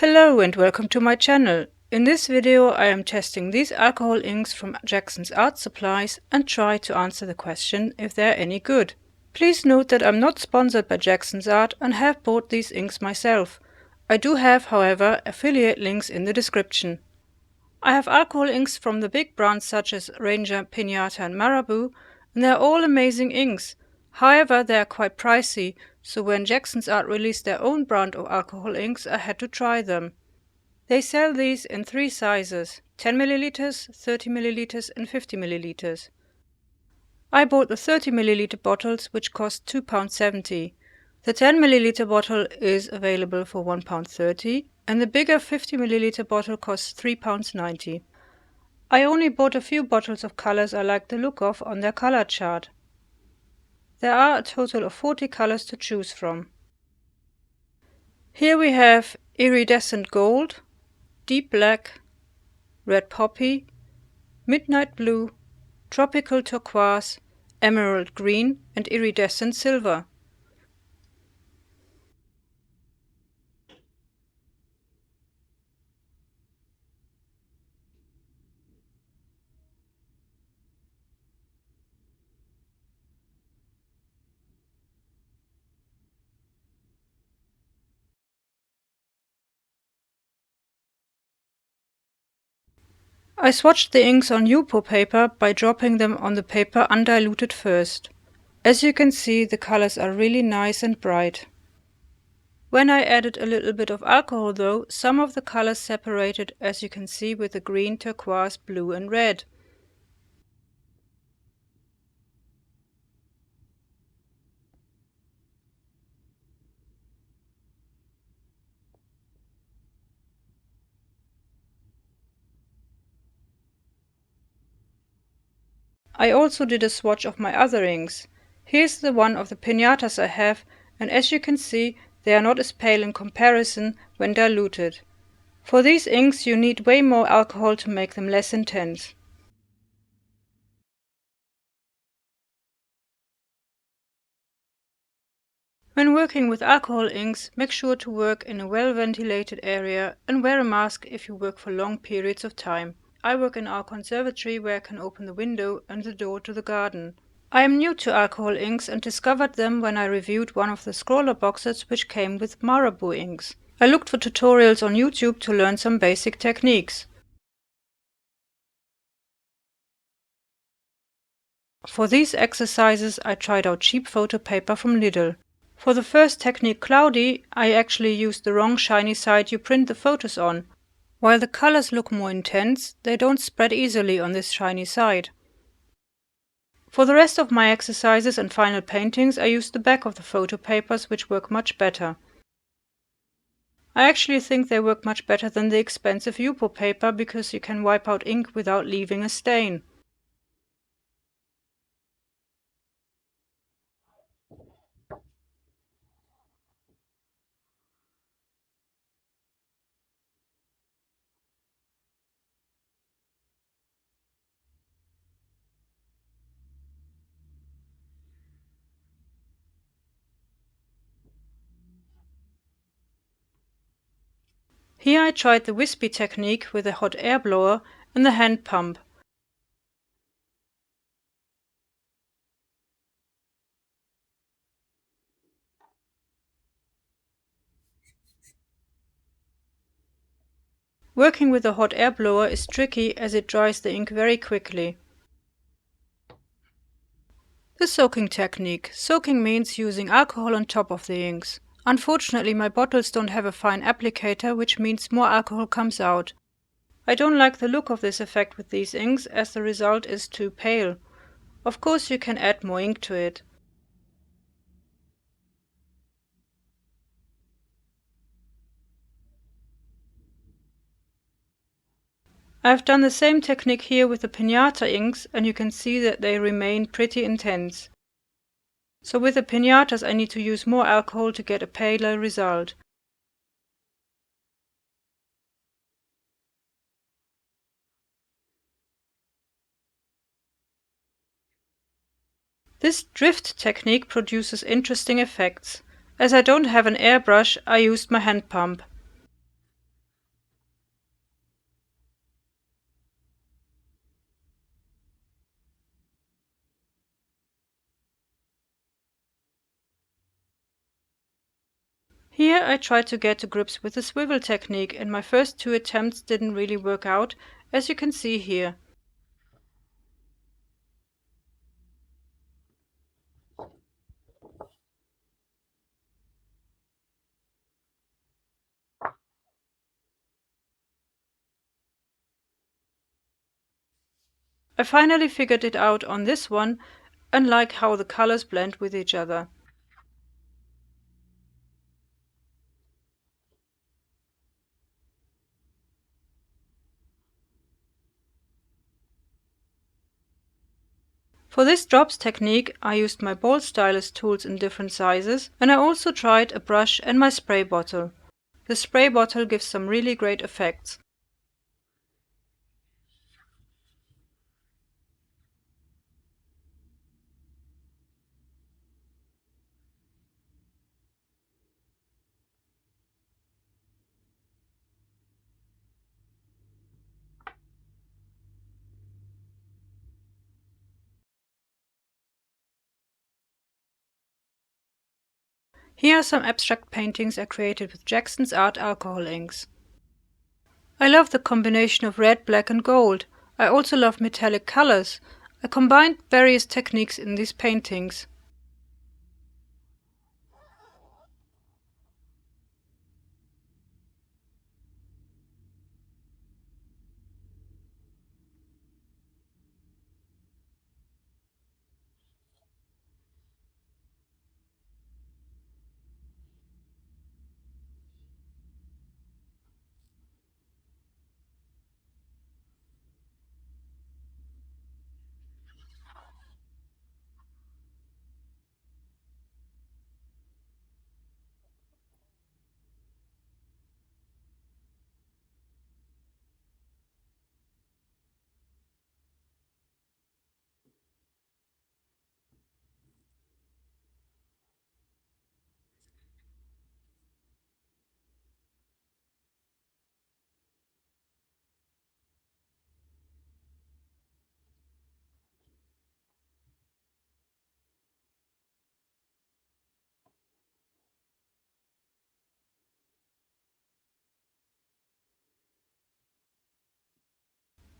Hello and welcome to my channel. In this video I am testing these alcohol inks from Jackson's Art Supplies and try to answer the question if they are any good. Please note that I'm not sponsored by Jackson's Art and have bought these inks myself. I do have, however, affiliate links in the description. I have alcohol inks from the big brands such as Ranger, Pinata and Marabou, and they are all amazing inks. However, they are quite pricey, so when Jackson's Art released their own brand of alcohol inks, I had to try them. They sell these in three sizes: 10 ml, 30 ml and 50 ml. I bought the 30 ml bottles, which cost £2.70. The 10 ml bottle is available for £1.30 and the bigger 50 ml bottle costs £3.90. I only bought a few bottles of colors I like the look of on their color chart. There are a total of 40 colors to choose from. Here we have iridescent gold, deep black, red poppy, midnight blue, tropical turquoise, emerald green and iridescent silver. I swatched the inks on Yupo paper by dropping them on the paper undiluted first. As you can see, the colors are really nice and bright. When I added a little bit of alcohol though, some of the colors separated, as you can see, with the green, turquoise, blue and red. I also did a swatch of my other inks. Here's the one of the pinatas I have, and as you can see, they are not as pale in comparison when diluted. For these inks you need way more alcohol to make them less intense. When working with alcohol inks, make sure to work in a well-ventilated area and wear a mask if you work for long periods of time. I work in our conservatory where I can open the window and the door to the garden. I am new to alcohol inks and discovered them when I reviewed one of the scroller boxes which came with Marabou inks. I looked for tutorials on YouTube to learn some basic techniques. For these exercises I tried out cheap photo paper from Lidl. For the first technique, Cloudy, I actually used the wrong shiny side you print the photos on. While the colors look more intense, they don't spread easily on this shiny side. For the rest of my exercises and final paintings I used the back of the photo papers, which work much better. I actually think they work much better than the expensive Yupo paper because you can wipe out ink without leaving a stain. Here I tried the wispy technique with a hot air blower and the hand pump. Working with a hot air blower is tricky as it dries the ink very quickly. The soaking technique. Soaking means using alcohol on top of the inks. Unfortunately, my bottles don't have a fine applicator, which means more alcohol comes out. I don't like the look of this effect with these inks as the result is too pale. Of course you can add more ink to it. I've done the same technique here with the pinata inks and you can see that they remain pretty intense. So with the pinatas I need to use more alcohol to get a paler result. This drift technique produces interesting effects. As I don't have an airbrush, I used my hand pump. Here I tried to get to grips with the swivel technique, and my first 2 attempts didn't really work out, as you can see here. I finally figured it out on this one and like how the colors blend with each other. For this drops technique I used my ball stylus tools in different sizes, and I also tried a brush and my spray bottle. The spray bottle gives some really great effects. Here are some abstract paintings I created with Jackson's Art alcohol inks. I love the combination of red, black and gold. I also love metallic colors. I combined various techniques in these paintings.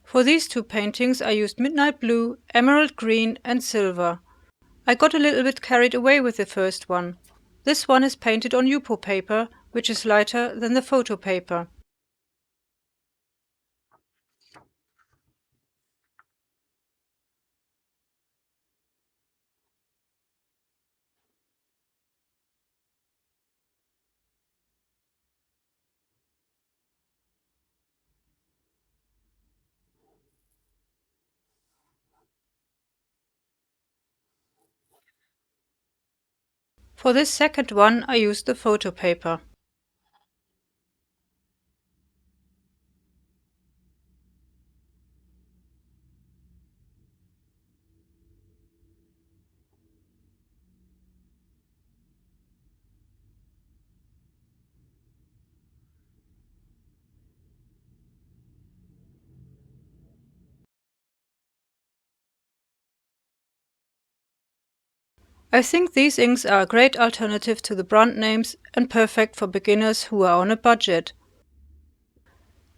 For these 2 paintings I used midnight blue, emerald green and silver. I got a little bit carried away with the first one. This one is painted on Yupo paper, which is lighter than the photo paper. For this second one I used the photo paper. I think these inks are a great alternative to the brand names and perfect for beginners who are on a budget.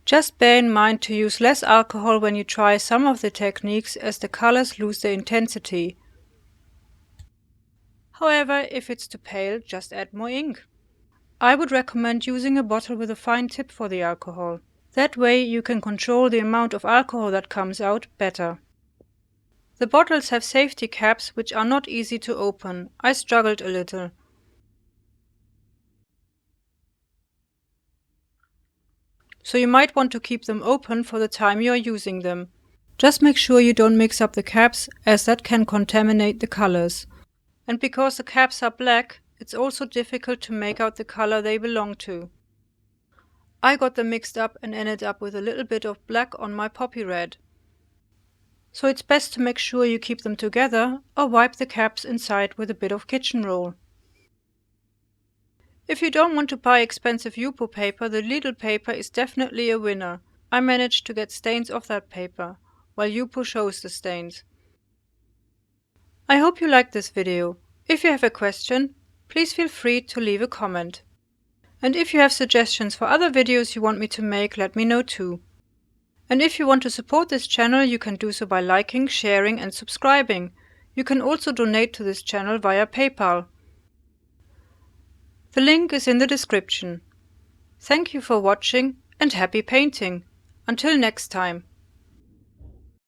Just bear in mind to use less alcohol when you try some of the techniques, as the colors lose their intensity. However, if it's too pale, just add more ink. I would recommend using a bottle with a fine tip for the alcohol. That way you can control the amount of alcohol that comes out better. The bottles have safety caps which are not easy to open. I struggled a little. So you might want to keep them open for the time you are using them. Just make sure you don't mix up the caps, as that can contaminate the colors. And because the caps are black, it's also difficult to make out the color they belong to. I got them mixed up and ended up with a little bit of black on my poppy red. So it's best to make sure you keep them together or wipe the caps inside with a bit of kitchen roll. If you don't want to buy expensive Yupo paper, the Lidl paper is definitely a winner. I managed to get stains off that paper, while Yupo shows the stains. I hope you liked this video. If you have a question, please feel free to leave a comment. And if you have suggestions for other videos you want me to make, let me know too. And if you want to support this channel, you can do so by liking, sharing and subscribing. You can also donate to this channel via PayPal. The link is in the description. Thank you for watching and happy painting! Until next time!